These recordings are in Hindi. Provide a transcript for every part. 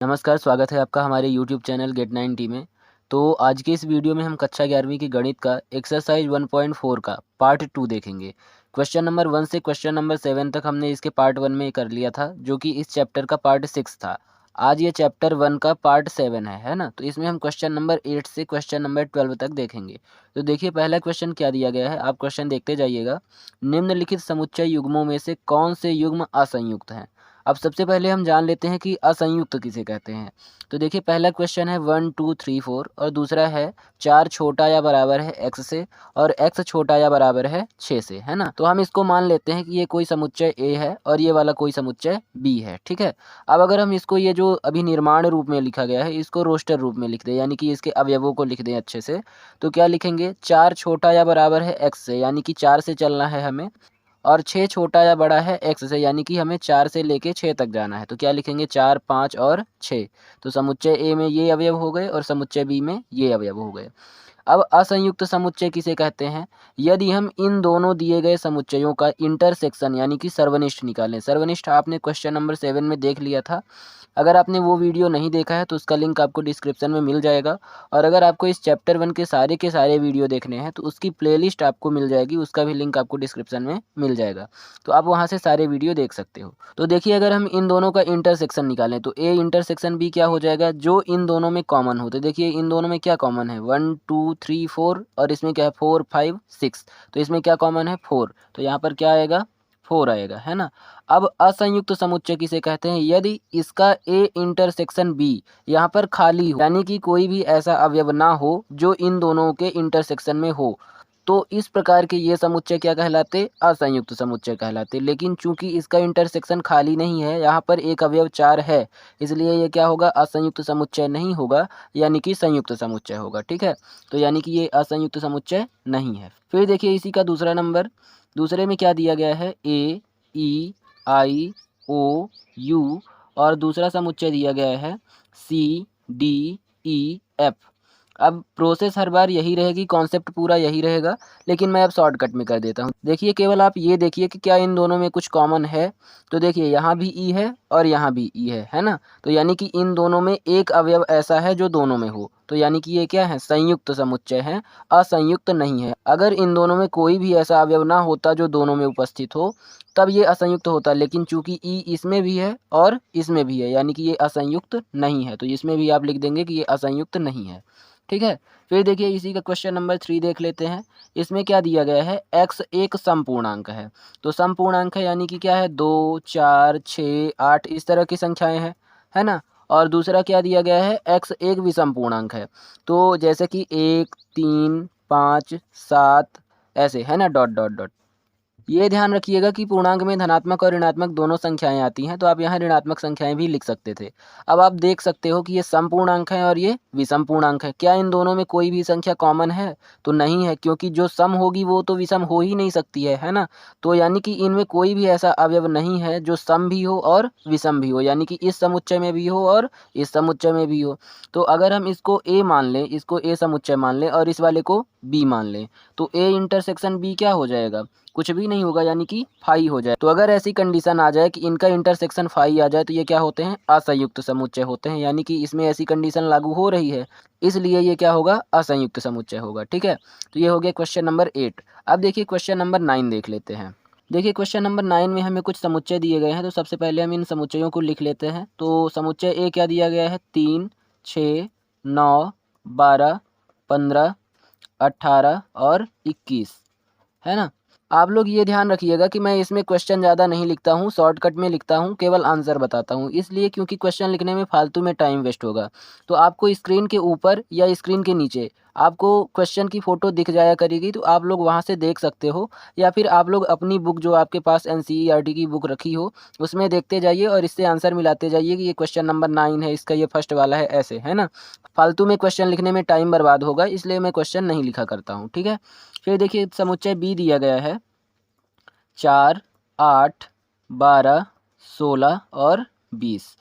नमस्कार, स्वागत है आपका हमारे यूट्यूब चैनल गेट 90 में। तो आज की इस वीडियो में हम कक्षा 11वीं की गणित का एक्सरसाइज 1.4 का पार्ट 2 देखेंगे। क्वेश्चन नंबर 1 से क्वेश्चन नंबर 7 तक हमने इसके पार्ट 1 में कर लिया था, जो कि इस चैप्टर का पार्ट 6 था। आज ये चैप्टर 1 का पार्ट 7 है ना? तो इसमें हम क्वेश्चन नंबर 8 से क्वेश्चन नंबर 12 तक देखेंगे। तो देखिए पहला क्वेश्चन क्या दिया गया है, आप क्वेश्चन देखते जाइएगा। निम्नलिखित समुच्चय युग्मों में से कौन से युग्म असंयुक्त हैं? अब सबसे पहले हम जान लेते हैं कि असंयुक्त किसे कहते हैं। तो देखिए पहला क्वेश्चन है 1 2 3 4 और दूसरा है 4 छोटा या बराबर है x से और x छोटा या बराबर है 6 से, है ना? तो हम इसको मान लेते हैं कि ये कोई समुच्चय A है और ये वाला कोई समुच्चय B है, ठीक है। अब अगर हम इसको ये जो अभी निर्माण रूप में लिखा गया है इसको रोस्टर रूप में लिख दें, यानी कि इसके अवयवों को लिख दें अच्छे से, तो क्या लिखेंगे? 4 छोटा या बराबर है x से, यानी कि 4 से चलना है हमें, और 6 छोटा या बड़ा है x से, यानी कि हमें 4 से लेके 6 तक जाना है। तो क्या लिखेंगे? 4 5 और 6। तो समुच्चय A में ये अवयव हो गए और समुच्चय B में ये अवयव हो गए। अब असंयुक्त समुच्चय किसे कहते हैं? यदि हम इन दोनों दिए गए समुच्चयों का इंटरसेक्शन यानी कि सर्वनिष्ठ निकालें। सर्वनिष्ठ आपने क्वेश्चन नंबर 7 में देख लिया था। अगर आपने वो वीडियो नहीं देखा है तो उसका लिंक आपको डिस्क्रिप्शन में मिल जाएगा, और अगर आपको इस चैप्टर 1 के सारे वीडियो देखने हैं तो उसकी प्लेलिस्ट आपको मिल जाएगी, उसका भी लिंक आपको डिस्क्रिप्शन में मिल जाएगा। तो आप वहाँ से सारे वीडियो देख सकते हो। तो देखिए अगर हम इन दोनों का इंटरसेक्शन निकालें तो ए इंटरसेक्शन बी क्या हो जाएगा? जो इन दोनों में कॉमन हो। तो देखिए इन दोनों में क्या कॉमन है? 1 2 3 4, और इसमें क्या है? 4 5 6। तो इसमें क्या कॉमन है? 4। तो यहाँ पर क्या आएगा? 4 आएगा, है ना? अब असंयुक्त समुच्चय किसे कहते हैं? यदि इसका ए इंटरसेक्शन बी यहाँ पर खाली हो, यानी कि कोई भी ऐसा अवयव ना हो जो इन दोनों के इंटरसेक्शन में हो, तो इस प्रकार के ये समुच्चय क्या कहलाते? असंयुक्त समुच्चय कहलाते। लेकिन चूंकि इसका इंटरसेक्शन खाली नहीं है, यहाँ पर एक अवयव 4 है, इसलिए ये क्या होगा? असंयुक्त समुच्चय नहीं होगा, यानी कि संयुक्त समुच्चय होगा, ठीक है। तो यानी कि ये असंयुक्त समुच्चय नहीं है। फिर देखिए इसी का दूसरा नंबर, दूसरे में क्या दिया गया है? ए ई आई ओ यू, और दूसरा समुच्चय दिया गया है सी डी ई एफ। अब प्रोसेस हर बार यही रहेगी, कॉन्सेप्ट पूरा यही रहेगा, लेकिन मैं अब शॉर्टकट में कर देता हूँ। देखिए केवल आप ये देखिए कि क्या इन दोनों में कुछ कॉमन है। तो देखिए यहाँ भी ई है और यहाँ भी ई है ना? तो यानी कि इन दोनों में एक अवयव ऐसा है जो दोनों में हो, तो यानी कि ये क्या है? संयुक्त समुच्चय है, असंयुक्त नहीं है। अगर इन दोनों में कोई भी ऐसा अवयव ना होता जो दोनों में उपस्थित हो, तब ये असंयुक्त होता, लेकिन चूंकि ई इसमें भी है और इसमें भी है, यानी कि ये असंयुक्त नहीं है। तो इसमें भी आप लिख देंगे कि ये असंयुक्त नहीं है, ठीक है। फिर देखिए इसी का क्वेश्चन नंबर 3 देख लेते हैं। इसमें क्या दिया गया है? x एक समपूर्णांक है। तो समपूर्णांक है यानी कि क्या है? 2 4 6 8 इस तरह की संख्याएं हैं, है ना? और दूसरा क्या दिया गया है? x एक विषम पूर्णांक है। तो जैसे कि 1 3 5 7 ऐसे, है ना? Dot dot dot. ये ध्यान रखिएगा कि पूर्णांक में धनात्मक और ऋणात्मक दोनों संख्याएं आती हैं, तो आप यहाँ ऋणात्मक संख्याएं भी लिख सकते थे। अब आप देख सकते हो कि ये समपूर्णांक है और ये विषम पूर्णांक है। क्या इन दोनों में कोई भी संख्या कॉमन है? तो नहीं है, क्योंकि जो सम होगी वो तो विषम हो ही नहीं सकती है ना? तो यानी कि इनमें कोई भी ऐसा अवयव नहीं है जो सम भी हो और विषम भी हो, यानी कि इस समुच्चय में भी हो और इस समुच्चय में भी हो। तो अगर हम इसको ए मान लें, इसको ए समुच्चय मान लें और इस वाले को बी मान लें, तो ए इंटरसेक्शन बी क्या हो जाएगा? कुछ भी नहीं होगा, यानी कि फाई हो जाए। तो अगर ऐसी कंडीशन आ जाए कि इनका इंटरसेक्शन फाई आ जाए तो ये क्या होते हैं? असंयुक्त समुच्चय होते हैं, यानी कि इसमें ऐसी कंडीशन लागू हो रही है, इसलिए ये क्या होगा? असंयुक्त समुच्चय होगा, ठीक है। तो ये हो गया क्वेश्चन नंबर 8। अब देखिए क्वेश्चन नंबर 9 देख लेते हैं। देखिए क्वेश्चन नंबर 9 में हमें कुछ समुच्चय दिए गए हैं, तो सबसे पहले हम इन समुच्चयों को लिख लेते हैं। तो समुच्चय ए क्या दिया गया है? 3 6 9 12 15 18 और 21, है ना? आप लोग ये ध्यान रखिएगा कि मैं इसमें क्वेश्चन ज़्यादा नहीं लिखता हूँ, शॉर्टकट में लिखता हूँ, केवल आंसर बताता हूँ, इसलिए क्योंकि क्वेश्चन लिखने में फालतू में टाइम वेस्ट होगा। तो आपको स्क्रीन के ऊपर या स्क्रीन के नीचे आपको क्वेश्चन की फ़ोटो दिख जाया करेगी, तो आप लोग वहाँ से देख सकते हो, या फिर आप लोग अपनी बुक जो आपके पास एनसीईआरटी की बुक रखी हो उसमें देखते जाइए और इससे आंसर मिलाते जाइए कि ये क्वेश्चन नंबर 9 है, इसका ये फर्स्ट वाला है, ऐसे, है ना? फालतू में क्वेश्चन लिखने में टाइम बर्बाद होगा, इसलिए मैं क्वेश्चन नहीं लिखा करता हूँ, ठीक है। फिर देखिए समुच्चय बी दिया गया है 4 8 12 16 और 20।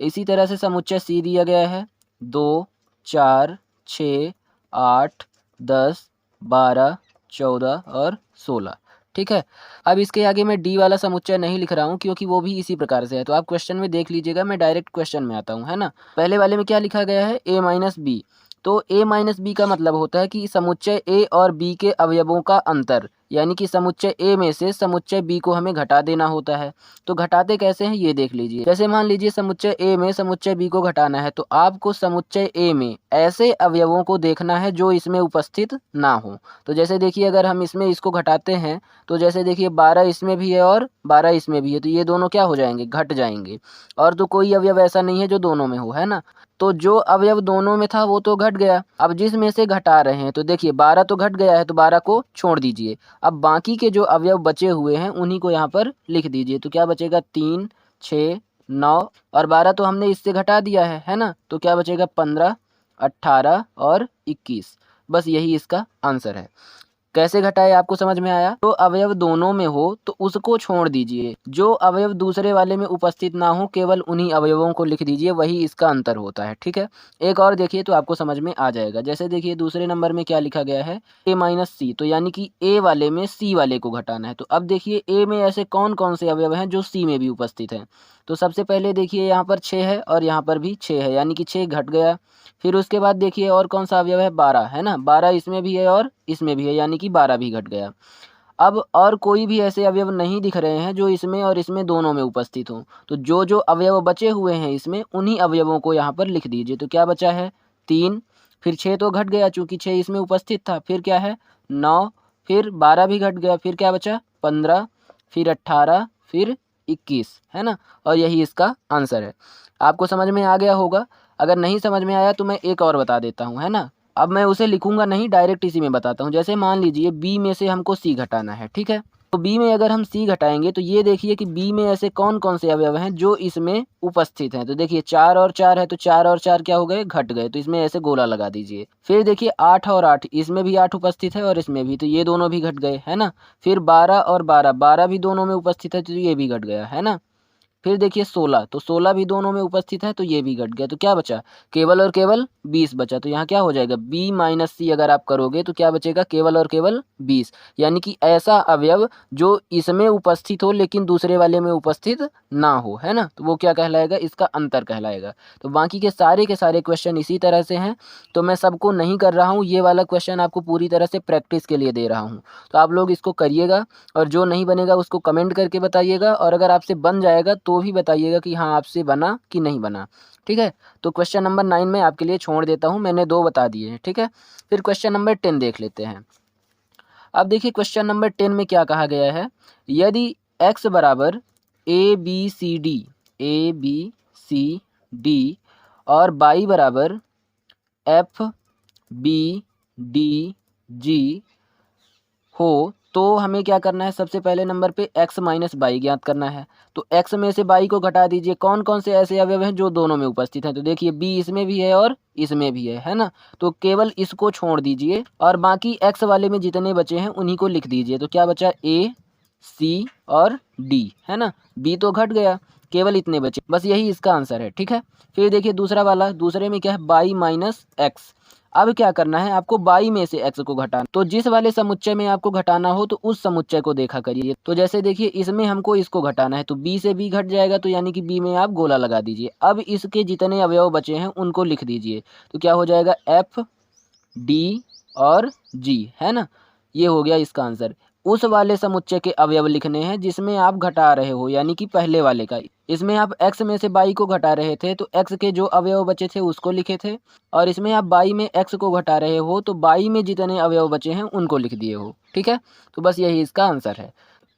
इसी तरह से समुच्चय सी दिया गया है 2 4 6 8 10 12 14 और 16, ठीक है। अब इसके आगे मैं डी वाला समुच्चय नहीं लिख रहा हूँ क्योंकि वो भी इसी प्रकार से है, तो आप क्वेश्चन में देख लीजिएगा, मैं डायरेक्ट क्वेश्चन में आता हूँ, है ना। पहले वाले में क्या लिखा गया है, a माइनस बी। तो a माइनस बी का मतलब होता है कि समुच्चय a और b के अवयवों का अंतर, यानी कि समुच्चय a में से समुच्चय b को हमें घटा देना होता है। तो घटाते कैसे हैं ये देख लीजिए। जैसे मान लीजिए समुच्चय a में समुच्चय b को घटाना है, तो आपको समुच्चय a में ऐसे अवयवों को देखना है जो इसमें उपस्थित ना हो। तो जैसे देखिए, अगर हम इसमें इसको घटाते हैं तो जैसे देखिए 12 इसमें भी है और 12 इसमें भी है, तो ये दोनों क्या हो जाएंगे, घट जाएंगे। और तो कोई अवयव ऐसा नहीं है जो दोनों में हो, है ना। तो जो अवयव दोनों में था वो तो घट गया। अब जिस में से घटा रहे हैं, तो देखिए 12 तो घट गया है, तो 12 को छोड़ दीजिए। अब बाकी के जो अवयव बचे हुए हैं उन्हीं को यहाँ पर लिख दीजिए। तो क्या बचेगा, 3, 6, 9 और 12 तो हमने इससे घटा दिया है ना। तो क्या बचेगा, 15, 18 और 21। बस यही इसका आंसर है। कैसे घटाए आपको समझ में आया। तो अवयव दोनों में हो तो उसको छोड़ दीजिए, जो अवयव दूसरे वाले में उपस्थित ना हो केवल उन्हीं अवयवों को लिख दीजिए, वही इसका अंतर होता है। ठीक है, एक और देखिए तो आपको समझ में आ जाएगा। जैसे देखिए दूसरे नंबर में क्या लिखा गया है, a माइनस सी, तो यानी कि a वाले में c वाले को घटाना है। तो अब देखिए a में ऐसे कौन कौन से अवयव हैं जो c में भी उपस्थित हैं। तो सबसे पहले देखिए यहाँ पर 6 है और यहाँ पर भी 6 है, यानी कि 6 घट गया। फिर उसके बाद देखिए और कौन सा अवयव है, 12 है ना, 12 इसमें भी है और इसमें भी है, यानी कि 12 भी घट गया। अब और कोई भी ऐसे अवयव नहीं दिख रहे हैं जो इसमें और इसमें दोनों में उपस्थित हों। तो जो जो अवयव बचे हुए हैं इसमें, उन्हीं अवयवों को यहाँ पर लिख दीजिए। तो क्या बचा है, 3, फिर 6 तो घट गया चूंकि 6 इसमें उपस्थित था, फिर क्या है 9, फिर 12 भी घट गया, फिर क्या बचा 15, फिर 18, फिर 21, है ना। और यही इसका आंसर है। आपको समझ में आ गया होगा। अगर नहीं समझ में आया तो मैं एक और बता देता हूँ, है ना। अब मैं उसे लिखूंगा नहीं, डायरेक्ट इसी में बताता हूँ। जैसे मान लीजिए बी में से हमको सी घटाना है, ठीक है। तो बी में अगर हम सी घटाएंगे तो ये देखिए कि बी में ऐसे कौन कौन से अवयव हैं जो इसमें उपस्थित हैं। तो देखिए 4 और 4 है, तो 4 और 4 क्या हो गए, घट गए। तो इसमें ऐसे गोला लगा दीजिए। फिर देखिए 8 और 8, इसमें भी 8 उपस्थित है और इसमें भी, तो ये दोनों भी घट गए, है ना। फिर 12 और 12, 12 भी दोनों में उपस्थित है, तो ये भी घट गया, है ना। फिर देखिए 16, तो 16 भी दोनों में उपस्थित है, तो ये भी घट गया। तो क्या बचा, केवल और केवल 20 बचा। तो यहाँ क्या हो जाएगा, b माइनस सी अगर आप करोगे तो क्या बचेगा, केवल और केवल 20। यानी कि ऐसा अवयव जो इसमें उपस्थित हो लेकिन दूसरे वाले में उपस्थित ना हो, है ना। तो वो क्या कहलाएगा, इसका अंतर कहलाएगा। तो बाकी के सारे क्वेश्चन इसी तरह से हैं। तो मैं सबको नहीं कर रहा हूँ, ये वाला क्वेश्चन आपको पूरी तरह से प्रैक्टिस के लिए दे रहा हूँ। तो आप लोग इसको करिएगा, और जो नहीं बनेगा उसको कमेंट करके बताइएगा, और अगर आपसे बन जाएगा तो भी बताइएगा कि हाँ आपसे बना कि नहीं बना। ठीक है, तो क्वेश्चन नंबर 9 में आपके लिए छोड़ देता हूँ, मैंने 2 बता दिए हैं। ठीक है, फिर क्वेश्चन नंबर 10 देख लेते हैं। अब देखिए क्वेश्चन नंबर 10 में क्या कहा गया है, यदि x बराबर ABCD और y बराबर FBDG हो तो हमें क्या करना है, सबसे पहले नंबर पे x माइनस बाई ज्ञात करना है। तो x में से बाई को घटा दीजिए। कौन कौन से ऐसे अवयव हैं जो दोनों में उपस्थित हैं। तो देखिए b इसमें भी है और इसमें भी है ना। तो केवल इसको छोड़ दीजिए और बाकी x वाले में जितने बचे हैं उन्हीं को लिख दीजिए। तो क्या बचा, a, c और d, है ना। b तो घट गया, केवल इतने बचे, बस यही इसका आंसर है। ठीक है, फिर देखिए दूसरा वाला, दूसरे में क्या है, बाई माइनस एक्स। अब क्या करना है आपको, बाई में से x को घटाना। तो जिस वाले समुच्चय में आपको घटाना हो तो उस समुच्चय को देखा करिए। तो जैसे देखिए इसमें हमको इसको घटाना है, तो b से b घट जाएगा, तो यानी कि b में आप गोला लगा दीजिए। अब इसके जितने अवयव बचे हैं उनको लिख दीजिए। तो क्या हो जाएगा, f, d और g, है ना। ये हो गया इसका आंसर। उस वाले समुच्चय के अवयव लिखने हैं जिसमें आप घटा रहे हो, यानी कि पहले वाले का। इसमें आप x में से बाई को घटा रहे थे तो x के जो अवयव बचे थे उसको लिखे थे, और इसमें आप बाई में x को घटा रहे हो तो बाई में जितने अवयव बचे हैं उनको लिख दिए हो। ठीक है, तो बस यही इसका आंसर है।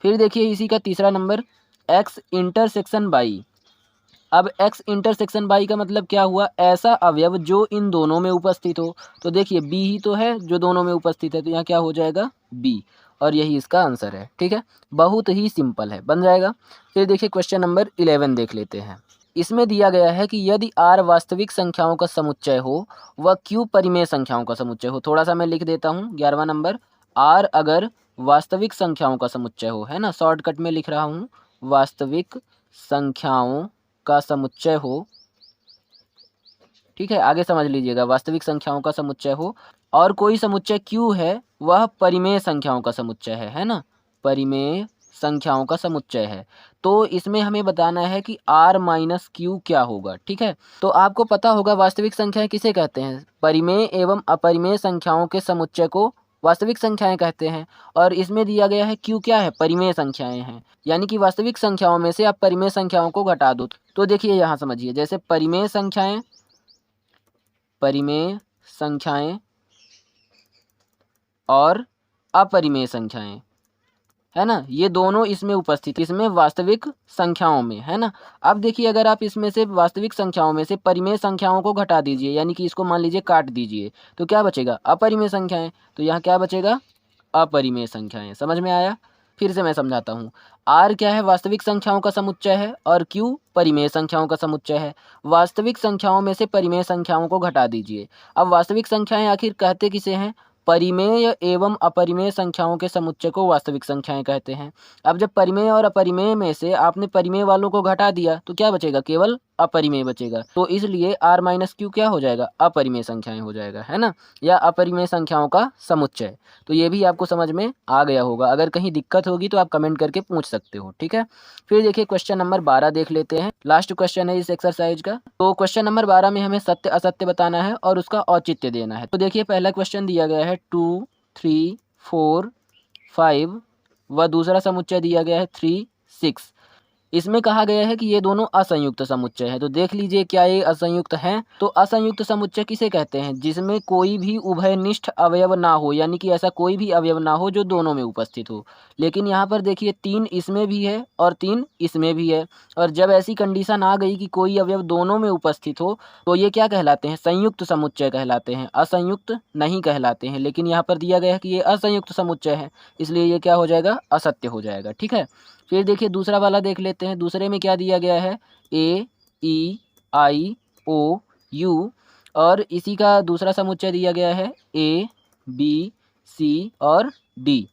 फिर देखिए इसी का तीसरा नंबर, x इंटरसेक्शन बाई। अब x इंटरसेक्शन बाई का मतलब क्या हुआ, ऐसा अवयव जो इन दोनों में उपस्थित हो। तो देखिए b ही तो है जो दोनों में उपस्थित है, तो यहाँ क्या हो जाएगा, b, और यही इसका आंसर है। ठीक है, बहुत ही सिंपल है, बन जाएगा। फिर देखिए क्वेश्चन नंबर 11 देख लेते हैं। इसमें दिया गया है कि यदि r वास्तविक संख्याओं का समुच्चय हो व q परिमेय संख्याओं का समुच्चय हो। थोड़ा सा मैं लिख देता हूँ, 11वां नंबर, r अगर वास्तविक संख्याओं का समुच्चय हो, है ना, शॉर्टकट में लिख रहा हूँ, वास्तविक संख्याओं का समुच्चय हो। ठीक है, आगे समझ लीजिएगा, वास्तविक संख्याओं का समुच्चय हो और कोई समुच्चय q है वह परिमेय संख्याओं का समुच्चय है ना, परिमेय संख्याओं का समुच्चय है। तो इसमें हमें बताना है कि r माइनस क्यू क्या होगा। ठीक है, तो आपको पता होगा वास्तविक संख्याएं किसे कहते हैं, परिमेय एवं अपरिमेय संख्याओं के समुच्चय को वास्तविक संख्याएं कहते हैं। और इसमें दिया गया है क्यू क्या है, परिमेय संख्याएं हैं, यानी कि वास्तविक संख्याओं में से आप परिमेय संख्याओं को घटा दो। तो देखिए यहाँ समझिए, जैसे परिमेय संख्याएं और अपरिमेय संख्याएं, है ना, ये दोनों इसमें उपस्थित, इसमें वास्तविक संख्याओं में, है ना। अब देखिए, अगर आप इसमें से वास्तविक संख्याओं में से परिमेय संख्याओं को घटा दीजिए, यानी कि इसको मान लीजिए काट दीजिए, तो क्या बचेगा, अपरिमेय संख्याएं। तो यहाँ क्या बचेगा, अपरिमेय संख्याएं। समझ में आया? फिर से मैं समझाता हूँ। r क्या है, वास्तविक संख्याओं का समुच्चय है, और q परिमेय संख्याओं का समुच्चय है। वास्तविक संख्याओं में से परिमेय संख्याओं को घटा दीजिए। अब वास्तविक संख्याएं आखिर कहते किसे हैं, परिमेय एवं अपरिमेय संख्याओं के समुच्चय को वास्तविक संख्याएं कहते हैं। अब जब परिमेय और अपरिमेय में से आपने परिमेय वालों को घटा दिया तो क्या बचेगा, केवल अपरिमेय बचेगा। तो इसलिए r माइनस क्यू क्या हो जाएगा, अपरिमेय संख्याएं हो जाएगा, है ना, या अपरिमेय संख्याओं का समुच्चय। तो ये भी आपको समझ में आ गया होगा। अगर कहीं दिक्कत होगी तो आप कमेंट करके पूछ सकते हो। ठीक है, फिर देखिए क्वेश्चन नंबर 12 देख लेते हैं, लास्ट क्वेश्चन है इस एक्सरसाइज का। तो क्वेश्चन नंबर 12 में हमें सत्य असत्य बताना है और उसका औचित्य देना है। तो देखिए पहला क्वेश्चन दिया गया है 2, 3, 4, 5 व दूसरा समुच्चय दिया गया है 3, 6। इसमें कहा गया है कि ये दोनों असंयुक्त समुच्चय है। तो देख लीजिए क्या ये असंयुक्त हैं। तो असंयुक्त समुच्चय किसे कहते हैं, जिसमें कोई भी उभयनिष्ठ अवयव ना हो, यानी कि ऐसा कोई भी अवयव ना हो जो दोनों में उपस्थित हो। लेकिन यहाँ पर देखिए 3 इसमें भी है और 3 इसमें भी है, और जब ऐसी कंडीशन आ गई कि कोई अवयव दोनों में उपस्थित हो तो ये क्या कहलाते हैं, संयुक्त समुच्चय कहलाते हैं, असंयुक्त नहीं कहलाते हैं। लेकिन यहाँ पर दिया गया है कि ये असंयुक्त समुच्चय है, इसलिए ये क्या हो जाएगा, असत्य हो जाएगा। ठीक है, फिर देखिए दूसरा वाला देख लेते हैं। दूसरे में क्या दिया गया है, ए, ई, आई, ओ, यू, और इसी का दूसरा समुच्चय दिया गया है ए, बी, सी और डी।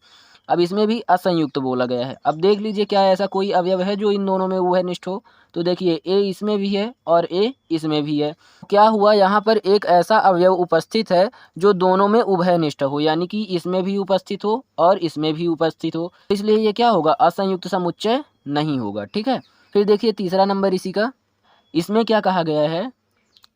अब इसमें भी असंयुक्त बोला गया है। अब देख लीजिए क्या ऐसा कोई अवयव है जो इन दोनों में उभयनिष्ठ हो। तो देखिए ए इसमें भी है और ए इसमें भी है। क्या हुआ, यहाँ पर एक ऐसा अवयव उपस्थित है जो दोनों में उभयनिष्ठ हो, यानी कि इसमें भी उपस्थित हो और इसमें भी उपस्थित हो, इसलिए ये क्या होगा, असंयुक्त समुच्चय नहीं होगा। ठीक है, फिर देखिए तीसरा नंबर इसी का। इसमें क्या कहा गया है,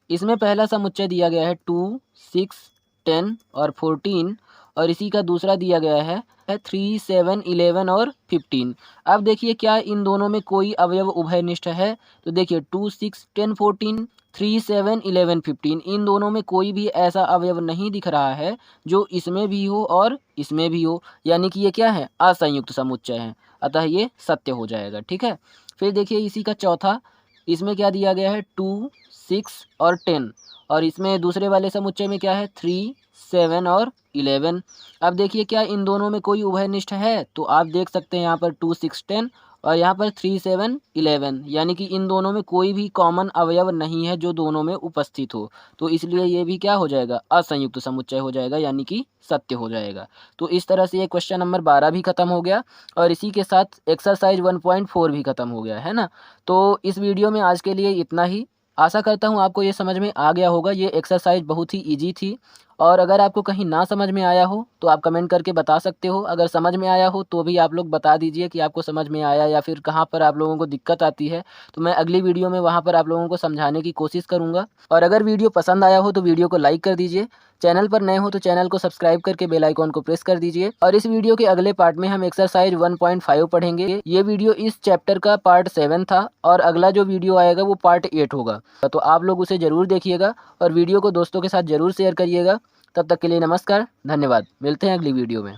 इसमें पहला समुच्चय दिया गया है 2, 6, 10 और 14, और इसी का दूसरा दिया गया है 3, 7, 11 और 15। अब देखिए क्या इन दोनों में कोई अवयव उभयनिष्ठ है। तो देखिए 2, 6, 10, 14, 3, 7, 11, 15, इन दोनों में कोई भी ऐसा अवयव नहीं दिख रहा है जो इसमें भी हो और इसमें भी हो, यानी कि ये क्या है, असंयुक्त समुच्चय है, अतः ये सत्य हो जाएगा। ठीक है, फिर देखिए इसी का चौथा। इसमें क्या दिया गया है, 2, 6 और 10, और इसमें दूसरे वाले समुच्चय में क्या है, 3, 7 और 11। अब देखिए क्या इन दोनों में कोई उभयनिष्ठ है। तो आप देख सकते हैं यहाँ पर 2, 6, 10 और यहाँ पर 3, 7, 11, यानी कि इन दोनों में कोई भी कॉमन अवयव नहीं है जो दोनों में उपस्थित हो। तो इसलिए ये भी क्या हो जाएगा, असंयुक्त समुच्चय हो जाएगा, यानी कि सत्य हो जाएगा। तो इस तरह से ये क्वेश्चन नंबर 12 भी खत्म हो गया और इसी के साथ एक्सरसाइज 1.4 भी खत्म हो गया, है ना। तो इस वीडियो में आज के लिए इतना ही। आशा करता हूँ आपको ये समझ में आ गया होगा। ये एक्सरसाइज बहुत ही ईजी थी, और अगर आपको कहीं ना समझ में आया हो तो आप कमेंट करके बता सकते हो। अगर समझ में आया हो तो भी आप लोग बता दीजिए कि आपको समझ में आया या फिर कहाँ पर आप लोगों को दिक्कत आती है, तो मैं अगली वीडियो में वहाँ पर आप लोगों को समझाने की कोशिश करूँगा। और अगर वीडियो पसंद आया हो तो वीडियो को लाइक कर दीजिए, चैनल पर नए हो तो चैनल को सब्सक्राइब करके बेल आइकॉन को प्रेस कर दीजिए। और इस वीडियो के अगले पार्ट में हम एक्सरसाइज 1.5 पढ़ेंगे। ये वीडियो इस चैप्टर का पार्ट 7 था और अगला जो वीडियो आएगा वो पार्ट 8 होगा। तो आप लोग उसे ज़रूर देखिएगा और वीडियो को दोस्तों के साथ ज़रूर शेयर करिएगा। तब तक के लिए नमस्कार, धन्यवाद। मिलते हैं अगली वीडियो में।